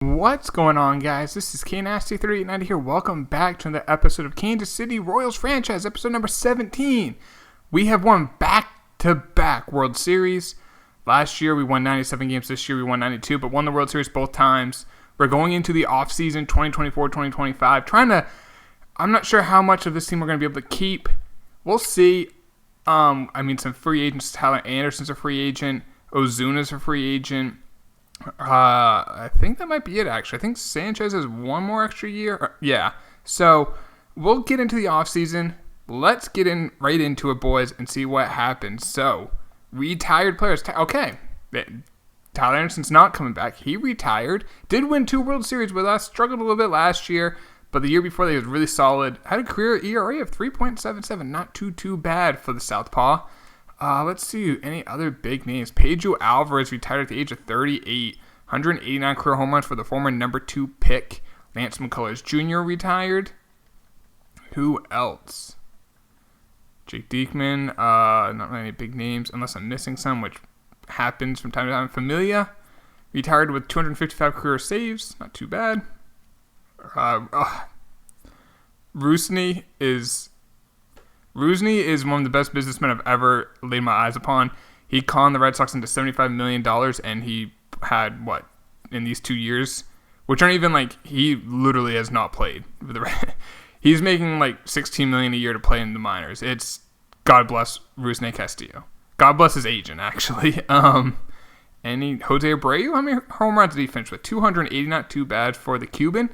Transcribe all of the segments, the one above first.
What's going on, guys? This is KNasty3890 here. Welcome back to another episode of Kansas City Royals franchise, episode number 17. We have won back-to-back World Series. Last year, we won 97 games. This year, we won 92, but won the World Series both times. We're going into the offseason 2024-2025. I'm not sure how much of this team we're going to be able to keep. We'll see. Some free agents. Tyler Anderson's a free agent. Ozuna's a free agent. I think that might be it, actually. I think Sanchez has one more extra year. Yeah. So we'll get into the offseason. Let's get right into it, boys, and see what happens. So, retired players. Okay. Tyler Anderson's not coming back. He retired. Did win 2 World Series with us. Struggled a little bit last year, but the year before that he was really solid. Had a career ERA of 3.77. Not too bad for the Southpaw. Let's see any other big names. Pedro Alvarez retired at the age of 38. 189 career home runs for the former number 2 pick. Lance McCullers Jr. retired. Who else? Jake Diekman. Not really any big names unless I'm missing some, which happens from time to time. Familia retired with 255 career saves. Not too bad. Rusney is one of the best businessmen I've ever laid my eyes upon. He conned the Red Sox into $75 million, and he had, in these 2 years, which aren't even, he literally has not played. He's making, $16 million a year to play in the minors. It's, God bless Rusney Castillo. God bless his agent, actually. Jose Abreu, how many home runs did he finish with? 280, not too bad for the Cuban.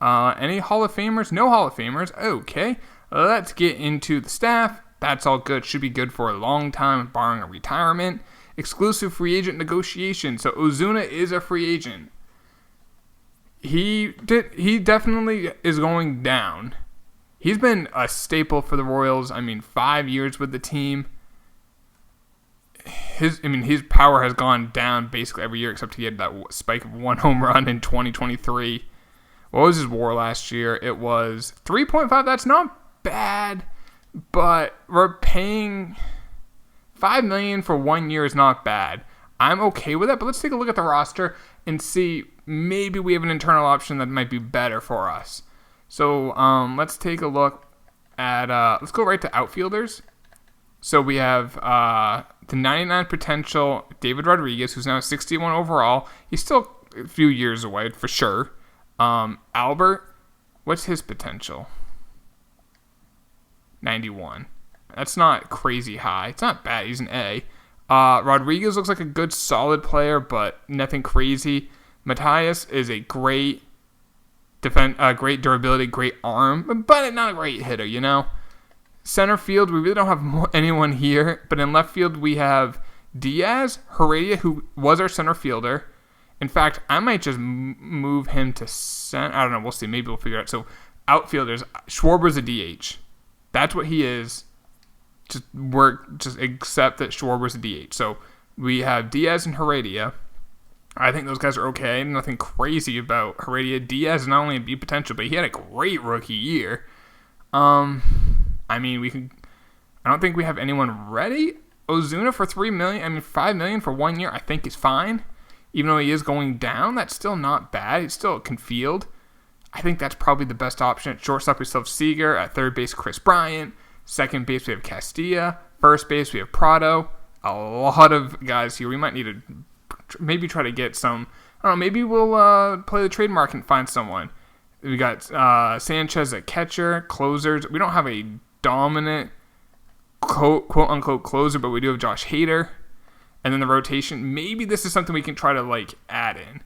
Any Hall of Famers? No Hall of Famers. Okay. Let's get into the staff. That's all good. Should be good for a long time, barring a retirement. Exclusive free agent negotiation. So Ozuna is a free agent. He definitely is going down. He's been a staple for the Royals. 5 years with the team. His power has gone down basically every year, except he had that spike of 1 home run in 2023. What was his WAR last year? It was 3.5. That's not bad, but we're paying $5 million for 1 year is not bad. I'm okay with that, but let's take a look at the roster and see maybe we have an internal option that might be better for us. So let's take a look at let's go right to outfielders. So we have the 99 potential David Rodriguez, who's now 61 overall. He's still a few years away for sure. Albert, what's his potential? 91. That's not crazy high. It's not bad. He's an A. Rodriguez looks like a good, solid player, but nothing crazy. Matthias is a great great durability, great arm, but not a great hitter, Center field, we really don't have anyone here, but in left field, we have Diaz, Heredia, who was our center fielder. In fact, I might just move him to center. I don't know. We'll see. Maybe we'll figure it out. So, outfielders, Schwarber's a DH. That's what he is. Just accept that Schwarber's a DH. So, we have Diaz and Heredia. I think those guys are okay. Nothing crazy about Heredia. Diaz is not only a B potential, but he had a great rookie year. I don't think we have anyone ready. Ozuna for $3 million. $5 million for 1 year, I think is fine. Even though he is going down, that's still not bad. He still can field. I think that's probably the best option. At shortstop, we still have Seager. At third base, Chris Bryant. Second base, we have Castilla. First base, we have Prado. A lot of guys here. We might need to maybe try to get some. I don't know. Maybe we'll play the trademark and find someone. We got Sanchez at catcher. Closers. We don't have a dominant quote-unquote closer, but we do have Josh Hader. And then the rotation, maybe this is something we can try to, add in.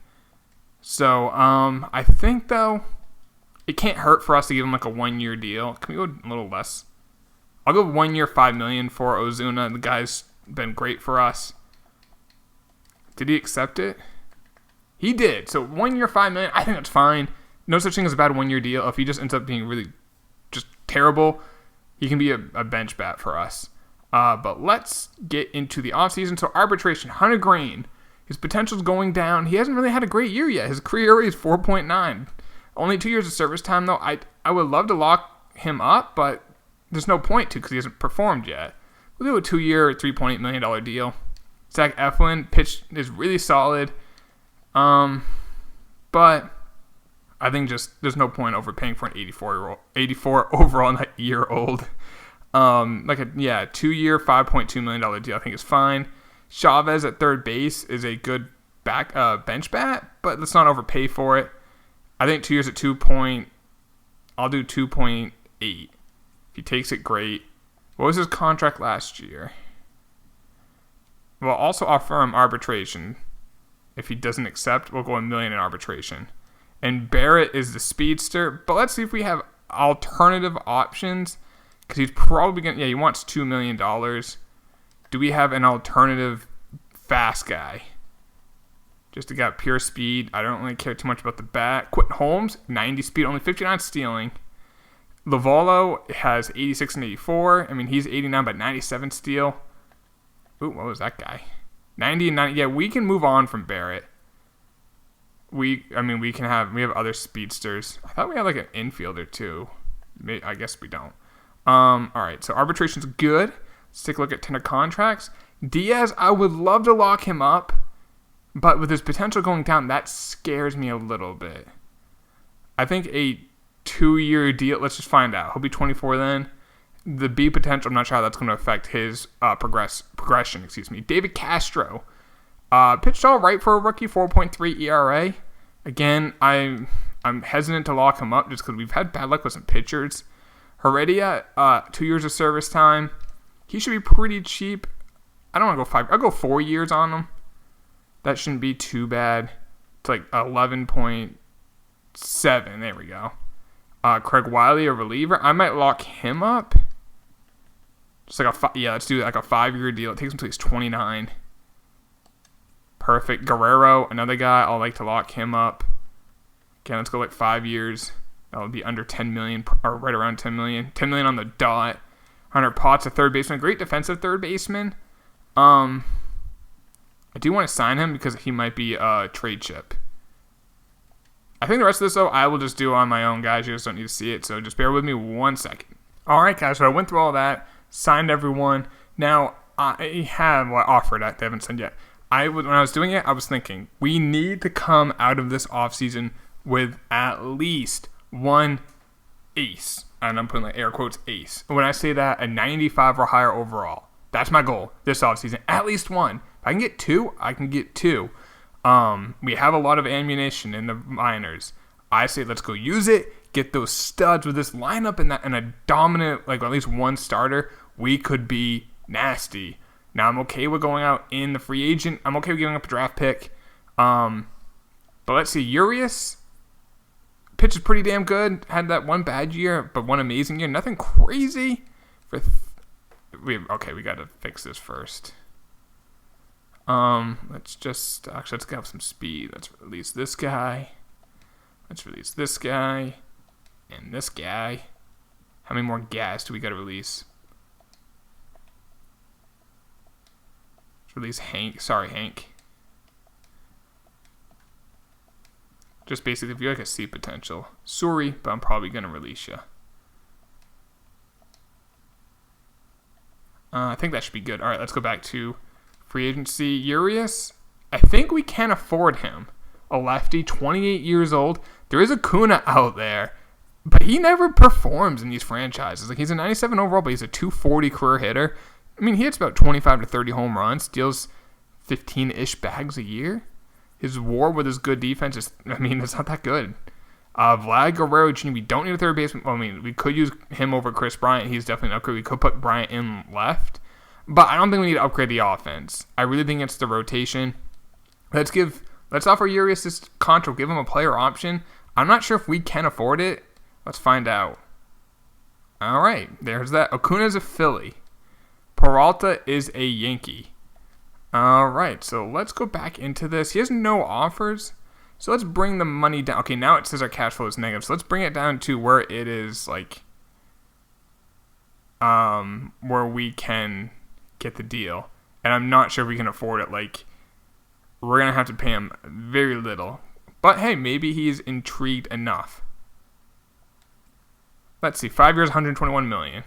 So, I think, though, it can't hurt for us to give him, a 1 year deal. Can we go a little less? I'll go 1 year, $5 million for Ozuna. The guy's been great for us. Did he accept it? He did. So, 1 year, $5 million, I think that's fine. No such thing as a bad 1 year deal. If he just ends up being really just terrible, he can be a bench bat for us. But let's get into the offseason. So arbitration, Hunter Green, his potential's going down. He hasn't really had a great year yet. His career ERA is 4.9. Only 2 years of service time, though. I would love to lock him up, but there's no point to because he hasn't performed yet. We'll do a 2 year, $3.8 million deal. Zach Eflin pitched is really solid. But I think just there's no point overpaying for an 84 overall, not year-old. 2-year, $5.2 million deal I think is fine. Chavez at third base is a good bench bat, but let's not overpay for it. I think 2 years at I'll do 2.8. If he takes it, great. What was his contract last year? We'll also offer him arbitration. If he doesn't accept, we'll go $1 million in arbitration. And Barrett is the speedster, but let's see if we have alternative options, because he's probably going to, he wants $2 million. Do we have an alternative fast guy? Just to get pure speed. I don't really care too much about the bat. Quentin Holmes, 90 speed, only 59 stealing. Lovallo has 86 and 84. I mean, he's 89, but 97 steal. Ooh, what was that guy? 90 and 90. Yeah, we can move on from Barrett. We have other speedsters. I thought we had like an infielder too. I guess we don't. All right, so arbitration's good. Let's take a look at tender contracts. Diaz, I would love to lock him up, but with his potential going down, that scares me a little bit. I think a 2-year deal, let's just find out. He'll be 24 then. The B potential, I'm not sure how that's going to affect his progression. David Castro. Pitched all right for a rookie, 4.3 ERA. Again, I'm hesitant to lock him up just because we've had bad luck with some pitchers. Heredia, 2 years of service time. He should be pretty cheap. I don't want to go 5. I'll go 4 years on him. That shouldn't be too bad. It's like 11.7. There we go. Craig Wiley, a reliever. I might lock him up. Just like let's do like a 5-year deal. It takes him until he's 29. Perfect. Guerrero, another guy. I'll like to lock him up. Okay, let's go like 5 years. That'll be under 10 million, or right around 10 million. 10 million on the dot. Hunter Potts, a third baseman. Great defensive third baseman. I do want to sign him because he might be a trade chip. I think the rest of this, though, I will just do on my own, guys. You just don't need to see it, so just bear with me 1 second. All right, guys, so I went through all that, signed everyone. Now, I have offered that they haven't signed yet. When I was doing it, I was thinking, we need to come out of this offseason with at least one ace. And I'm putting like air quotes ace. When I say that, a 95 or higher overall. That's my goal this offseason. At least one. If I can get 2, I can get 2. We have a lot of ammunition in the minors. I say let's go use it. Get those studs with this lineup and a dominant, like at least one starter. We could be nasty. Now I'm okay with going out in the free agent. I'm okay with giving up a draft pick. But let's see. Urias pitch is pretty damn good. Had that one bad year, but one amazing year. Nothing crazy. We got to fix this first. Let's get up some speed. Let's release this guy. Let's release this guy. And this guy. How many more guys do we got to release? Let's release Hank. Sorry, Hank. Just basically, if you're like a C potential. Sorry, but I'm probably going to release you. I think that should be good. All right, let's go back to free agency. Urias, I think we can afford him. A lefty, 28 years old. There is a Kuna out there, but he never performs in these franchises. Like, he's a 97 overall, but he's a 240 career hitter. I mean, he hits about 25 to 30 home runs, steals 15-ish bags a year. His WAR with his good defense is, it's not that good. Vlad Guerrero Jr., we don't need a third baseman. We could use him over Chris Bryant. He's definitely an upgrade. We could put Bryant in left. But I don't think we need to upgrade the offense. I really think it's the rotation. Let's offer Urias this contract. Give him a player option. I'm not sure if we can afford it. Let's find out. All right, there's that. Acuna's a Philly. Peralta is a Yankee. All right, so let's go back into this. He has no offers. So let's bring the money down. Okay, now it says our cash flow is negative. So let's bring it down to where it is where we can get the deal. And I'm not sure if we can afford it. We're going to have to pay him very little. But hey, maybe he's intrigued enough. Let's see, 5 years, $121 million.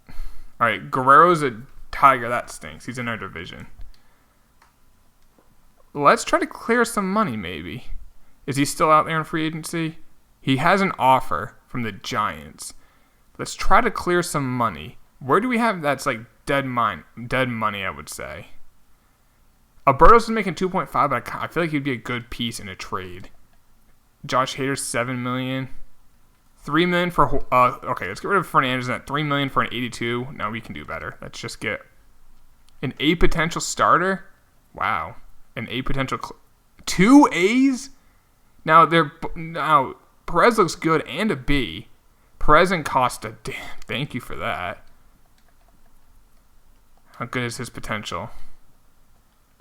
All right, Guerrero's a Tiger. That stinks. He's in our division. Let's try to clear some money, maybe. Is he still out there in free agency? He has an offer from the Giants. Let's try to clear some money. Where do we have that's like dead money, I would say. Alberto's is making 2.5, but I feel like he'd be a good piece in a trade. Josh Hader's $7 million. $3 million for okay, let's get rid of Fernandez at $3 million for an 82. Now we can do better. Let's just get an A potential starter. Wow. An A potential 2 A's? Now Perez looks good and a B. Perez and Costa, damn, thank you for that. How good is his potential?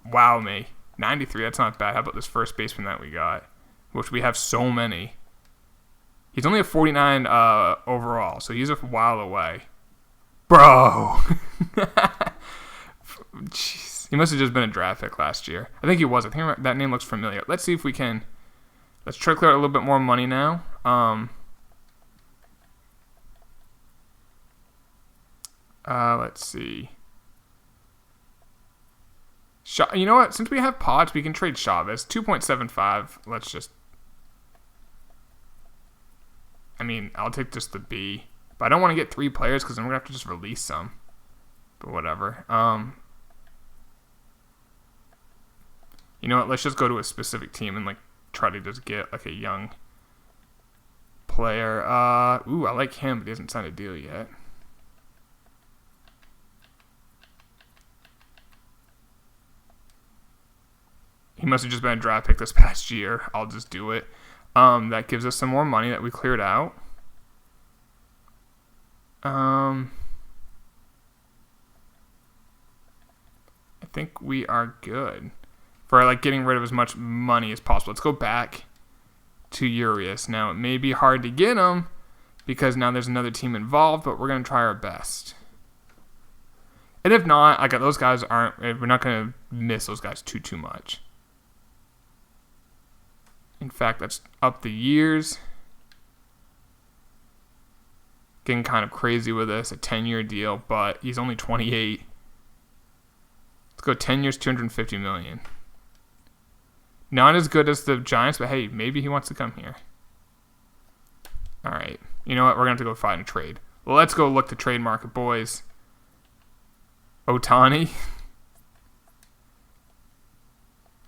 Wow, me. 93, that's not bad. How about this first baseman that we got? Which we have so many. He's only a 49 overall, so he's a while away. Bro! Jeez. He must have just been a draft pick last year. I think he was. I think that name looks familiar. Let's see if we can... Let's try to clear out a little bit more money now. Let's see. You know what? Since we have pods, we can trade Chavez. 2.75. Let's just... I mean, I'll take just the B. But I don't want to get 3 players because then we're going to have to just release some. But whatever. You know what? Let's just go to a specific team and like try to just get like a young player. Ooh, I like him, but he hasn't signed a deal yet. He must have just been a draft pick this past year. I'll just do it. That gives us some more money that we cleared out. I think we are good for like getting rid of as much money as possible. Let's go back to Urias. Now, it may be hard to get him because now there's another team involved, but we're going to try our best. And if not, like those guys we're not going to miss those guys too much. In fact, let's up the years. Getting kind of crazy with this, a 10-year deal, but he's only 28. Let's go 10 years, $250 million. Not as good as the Giants, but hey, maybe he wants to come here. All right. You know what? We're going to have to go find a trade. Well, let's go look the trade market, boys. Ohtani.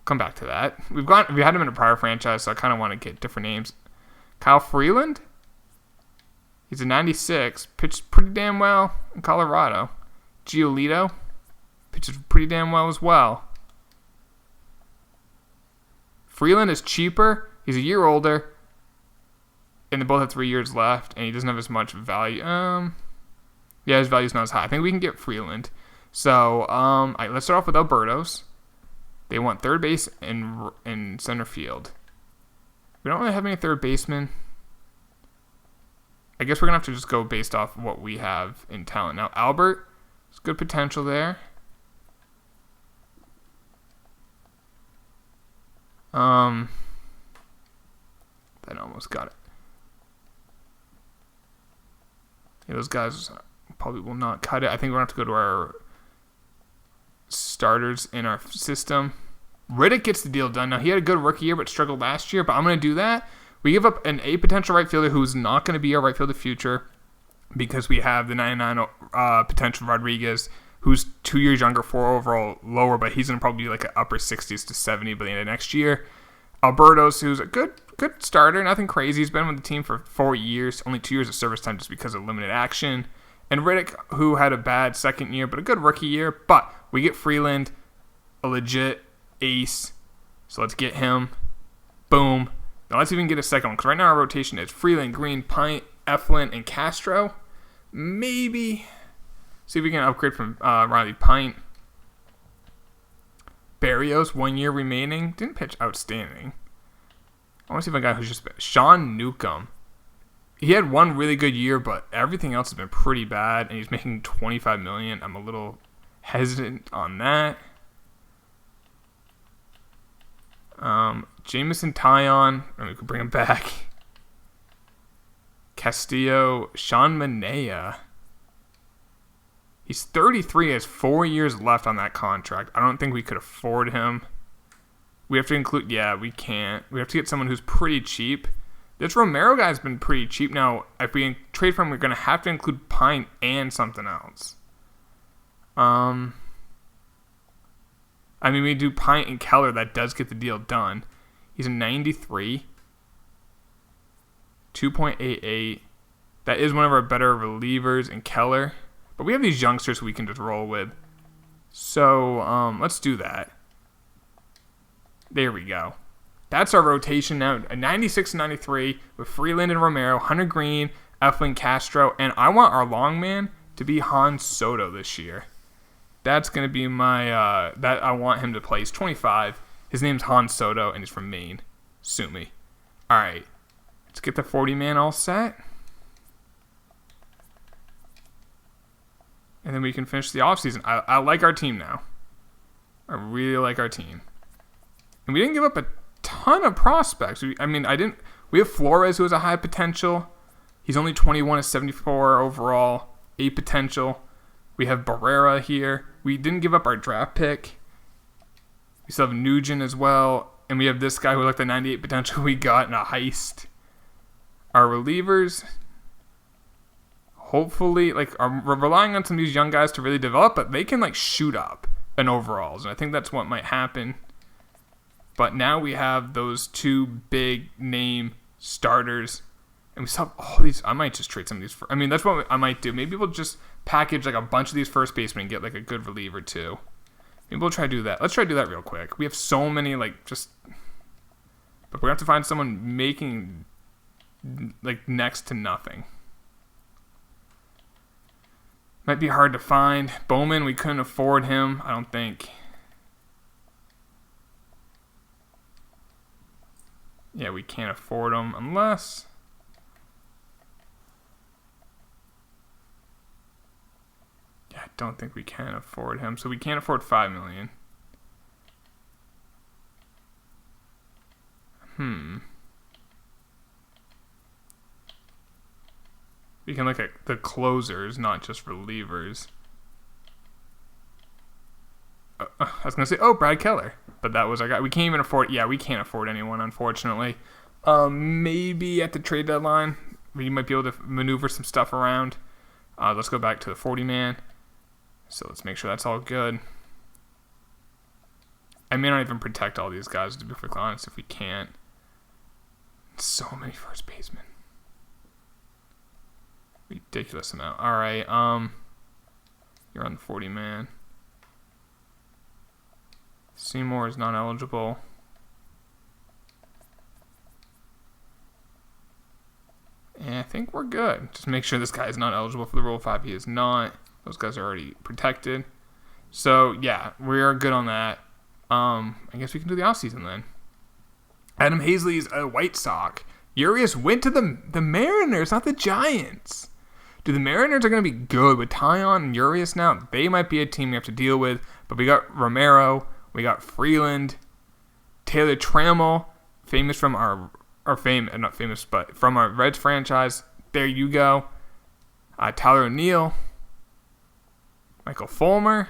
Come back to that. We had him in a prior franchise, so I kind of want to get different names. Kyle Freeland. He's a 96. Pitched pretty damn well in Colorado. Giolito. Pitches pretty damn well as well. Freeland is cheaper. He's a year older. And they both have 3 years left. And he doesn't have as much value. Yeah, his value's not as high. I think we can get Freeland. So, all right, let's start off with Alberto's. They want third base and center field. We don't really have any third basemen. I guess we're going to have to just go based off what we have in talent. Now, Albert, there's good potential there. That almost got it. Yeah, those guys probably will not cut it. I think we're going to have to go to our starters in our system. Riddick gets the deal done. Now, he had a good rookie year but struggled last year, but I'm going to do that. We give up a potential right fielder who's not going to be our right fielder future because we have the 99 potential Rodriguez, who's 2 years younger, 4 overall lower, but he's going to probably be like an upper 60s to 70 by the end of next year. Alberto's, who's a good starter, nothing crazy. He's been with the team for 4 years, only 2 years of service time just because of limited action. And Riddick, who had a bad second year, but a good rookie year. But we get Freeland, a legit ace. So let's get him. Boom. Now let's even get a second one, because right now our rotation is Freeland, Green, Pint, Eflin, and Castro. Maybe see if we can upgrade from Riley Pint. Barrios, 1 year remaining. Didn't pitch outstanding. I want to see if a guy who's just... Sean Newcomb. He had one really good year, but everything else has been pretty bad, and he's making $25 million. I'm a little hesitant on that. Jameson Taillon, and we could bring him back. Castillo, Sean Manaea. He's 33, has 4 years left on that contract. I don't think we could afford him. We have to include, yeah, we can't. We have to get someone who's pretty cheap. This Romero guy's been pretty cheap. Now, if we trade for him, we're going to have to include Pine and something else. I mean, we do Pine and Keller. That does get the deal done. He's a 93. 2.88. That is one of our better relievers in Keller. But we have these youngsters who we can just roll with. So, let's do that. There we go. That's our rotation now. A 96 and 93 with Freeland and Romero, Hunter Green, Eflin, Castro. And I want our long man to be Han Soto this year. That's going to be my, that I want him to play. He's 25. His name's Han Soto, and he's from Maine. Sue me. All right. Let's get the 40-man all set. And then we can finish the offseason. I like our team now. I really like our team. And we didn't give up a ton of prospects. We have Flores, who has a high potential. He's only 21 at 74 overall. 8 potential. We have Barrera here. We didn't give up our draft pick. We still have Nugent as well. And we have this guy who, like, the 98 potential we got in a heist. Our relievers, hopefully, like, we're relying on some of these young guys to really develop, but they can, like, shoot up in overalls. And I think that's what might happen. But now we have those 2 big name starters. And we still have all these. I might just trade some of these. That's what I might do. Maybe we'll just package like a bunch of these first basemen and get like a good reliever too. Maybe we'll try to do that. Let's try to do that real quick. We have so many but we're gonna have to find someone making like next to nothing. Might be hard to find. Bowman, we couldn't afford him, I don't think. Yeah, we can't afford him unless. I don't think we can afford him. So we can't afford $5 million. We can look at the closers, not just relievers. I was going to say, Brad Keller. But that was our guy. We can't even afford, we can't afford anyone, unfortunately. Maybe at the trade deadline, we might be able to maneuver some stuff around. Let's go back to the 40-man. So let's make sure that's all good. I may not even protect all these guys, to be perfectly honest, if we can't. So many first basemen. Ridiculous amount. All right, you're on the 40-man. Seymour is not eligible. And I think we're good. Just make sure this guy is not eligible for the Rule 5. He is not. Those guys are already protected. So, yeah, we are good on that. I guess we can do the offseason then. Adam Hazley's a White Sox. Urias went to the Mariners, not the Giants. Dude, the Mariners are going to be good with Tyon and Urias now. They might be a team we have to deal with. But we got Romero. We got Freeland. Taylor Trammell, famous from not famous, but from our Reds franchise. There you go. Tyler O'Neill. Michael Fulmer,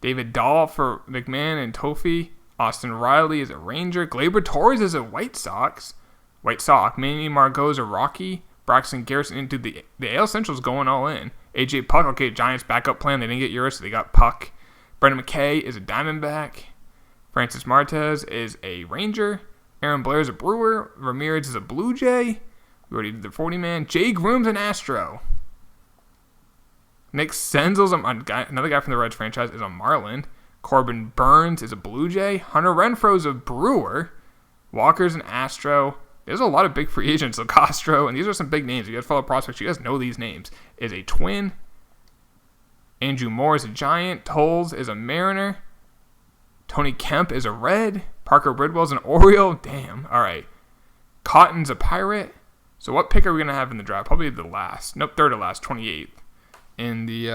David Dahl for McMahon and Toffee, Austin Riley is a Ranger, Gleyber Torres is a White Sox, Manny Margot is a Rocky, Braxton Garrison into the AL Central's going all in. AJ Puck, okay, Giants backup plan, they didn't get Urias, so they got Puck. Brendan McKay is a Diamondback, Francis Martez is a Ranger, Aaron Blair is a Brewer, Ramirez is a Blue Jay, we already did the 40-man, Jay Groom's an Astro. Nick Senzel's another guy from the Reds franchise is a Marlin. Corbin Burns is a Blue Jay. Hunter Renfroe's a Brewer. Walker's an Astro. There's a lot of big free agents. So Castro, and these are some big names. You guys follow prospects. You guys know these names. Is a Twin. Andrew Moore is a Giant. Tolles is a Mariner. Tony Kemp is a Red. Parker Bridwell's an Oriole. Damn. All right. Cotton's a Pirate. So what pick are we going to have in the draft? Probably the last. Nope, third to last, 28th. In the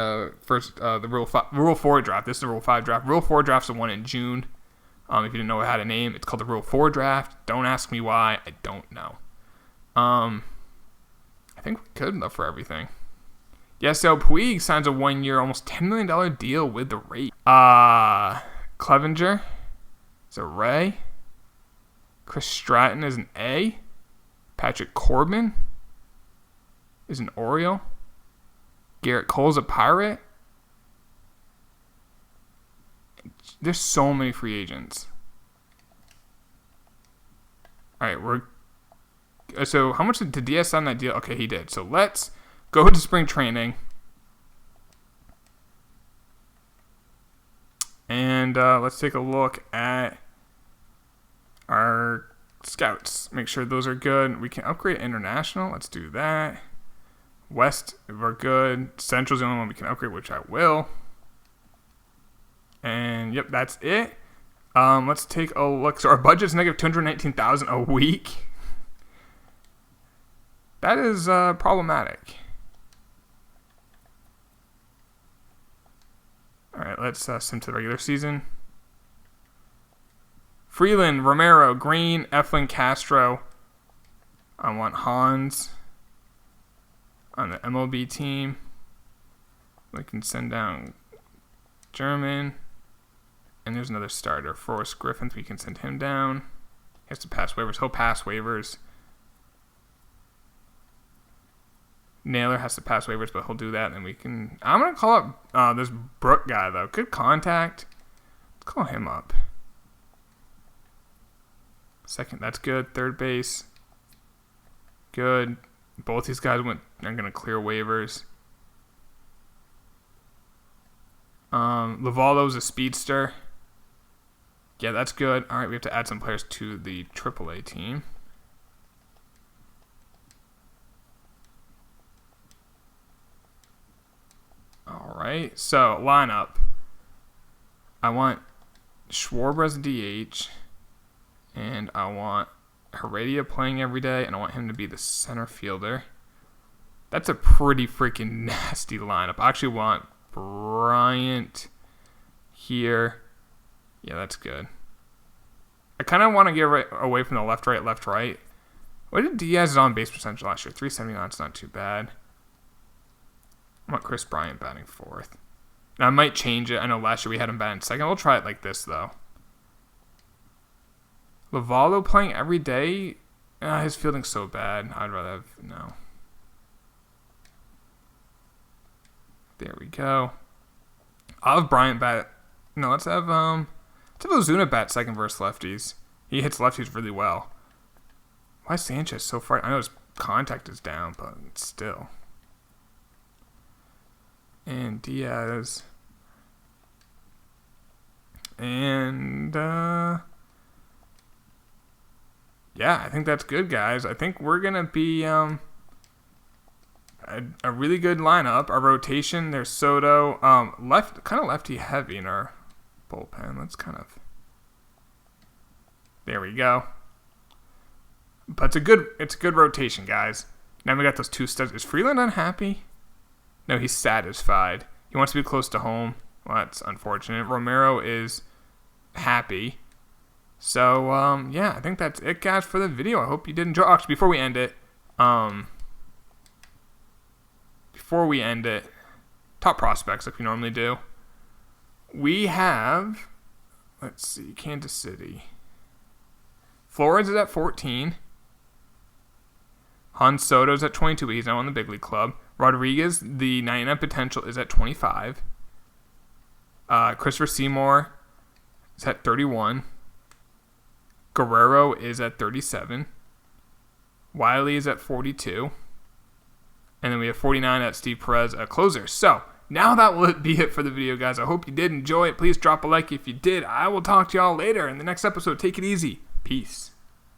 the Rule 4 draft. This is the Rule 5 draft. Rule 4 draft's the one in June. If you didn't know it had a name, it's called the Rule 4 draft. Don't ask me why. I don't know. I think we're good enough for everything. So Puig signs a 1-year, almost $10 million deal with the Rays. Clevenger. is a Ray. Chris Stratton is an A. Patrick Corbin is an Oriole. Garrett Cole's a Pirate. There's so many free agents. All right, so how much did Diaz sign that deal? Okay, he did. So let's go to spring training. And let's take a look at our scouts. Make sure those are good. We can upgrade international. Let's do that. West, we're good. Central's the only one we can upgrade, which I will. And yep, that's it. Let's take a look. So our budget's negative $219,000 a week. That is problematic. All right, let's sim to the regular season. Freeland, Romero, Green, Eflin, Castro. I want Hans on the MLB team. We can send down German. And there's another starter, Forrest Griffin. We can send him down. He has to pass waivers. He'll pass waivers. Naylor has to pass waivers, but he'll do that. And we can... I'm going to call up this Brook guy, though. Good contact. Let's call him up. Second, that's good. Third base. Good. Both these guys are going to clear waivers. Lavaldo's a speedster. Yeah, that's good. All right, we have to add some players to the AAA team. All right, so lineup. I want Schwarber as a DH, and I want Heredia playing every day, and I want him to be the center fielder. That's a pretty freaking nasty lineup. I actually want Bryant here. Yeah, that's good. I kind of want to get away from the left, right, left, right. What did Diaz's on base percentage last year? 379. It's not too bad. I want Chris Bryant batting fourth. Now, I might change it. I know last year we had him batting second. We'll try it like this, though. Lavaldo playing every day. His fielding's so bad. I'd rather have... No. There we go. I'll have Bryant bat... No, let's have Ozuna bat second versus lefties. He hits lefties really well. Why is Sanchez so far? I know his contact is down, but still. And Diaz. And, yeah, I think that's good, guys. I think we're going to be a really good lineup. Our rotation, there's Soto. Kind of lefty heavy in our bullpen. Let's kind of... There we go. But it's a good rotation, guys. Now we got those two studs. Is Freeland unhappy? No, he's satisfied. He wants to be close to home. Well, that's unfortunate. Romero is happy. So, yeah, I think that's it, guys, for the video. I hope you did enjoy. Actually, before we end it, top prospects, like we normally do. We have, let's see, Kansas City. Flores is at 14. Hans Soto's at 22, but he's now on the big league club. Rodriguez, the 99 potential, is at 25. Christopher Seymour is at 31. Guerrero is at 37. Wiley is at 42. And then we have 49 at Steve Perez, a closer. So, now that will be it for the video, guys. I hope you did enjoy it. Please drop a like if you did. I will talk to y'all later in the next episode. Take it easy. Peace.